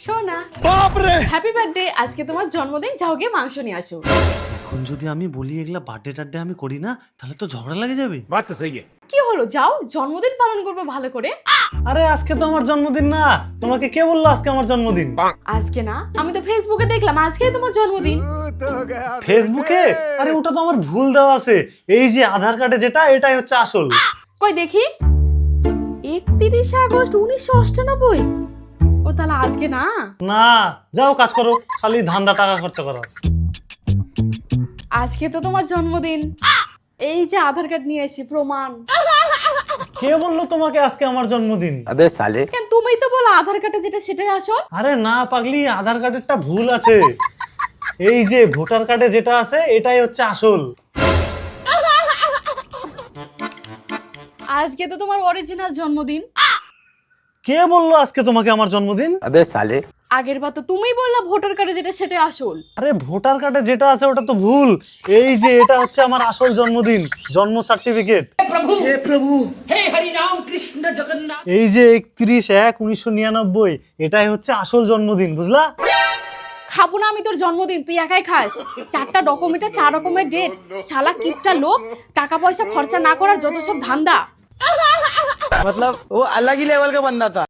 সোনা বাপ রে হ্যাপি বার্থডে, আজকে তোমার জন্মদিন, যাও গিয়ে মাংস নিয়ে আসো। এখন যদি আমি বলি এগুলা বার্থডে টার্থডে আমি করি না, তাহলে তো ঝগড়া লেগে যাবে। বাত তো সহি কি হলো, যাও জন্মদিন পালন করবে ভালো করে। আরে আজকে তো আমার জন্মদিন না, তোমাকে কে বললো আজকে আমার জন্মদিন? আজকে না, আমি তো ফেসবুকে দেখলাম আজকেই তোমার জন্মদিন। ফেসবুকে? আরে ওটা তো আমার ভুল দেওয়া আছে, এই যে আধার কার্ডে যেটা, এটাই হচ্ছে আসল। কই দেখি, 31 আগস্ট 1998। ও তাহলে আজকে না। না, যাও কাজ করো, খালি ধান্দা টাকা খরচা করো। আজকে তো তোমার জন্মদিন, এই যে আধার কার্ড নিয়ে এসেছি প্রমাণ। কে বললো তোমাকে আজকে আমার জন্মদিন? अबे साले কেন, তুমিই তো বলো আধার কার্ডে যেটা সেটাই আসল। আরে না পাগলি, আধার কার্ডেরটা ভুল আছে, এই যে ভোটার কার্ডে যেটা আছে এটাই হচ্ছে আসল। আজকে তো তোমার অরিজিনাল জন্মদিন। কে বললো আজকে তোমাকে আমার জন্মদিন? अबे साले আগের বার তো তুমিই বললা ভোটার কার্ডে যেটা সেটাই আসল। আরে ভোটার কার্ডে যেটা আছে ওটা তো ভুল, এই যে এটা হচ্ছে আমার আসল জন্মদিন, জন্ম সার্টিফিকেট। এই যে 31/1/1999, এটাই হচ্ছে আসল জন্মদিন, বুঝলা? খাবো না আমি তোর জন্মদিন, তুই একাই খাস। 4টা ডকুমেন্টে 4 রকমের ডেট, শালা কিপটা লোক, টাকা পয়সা খরচা না করার যত সব ধান্দা। मतलब वो अलग ही लेवल का बंदा था।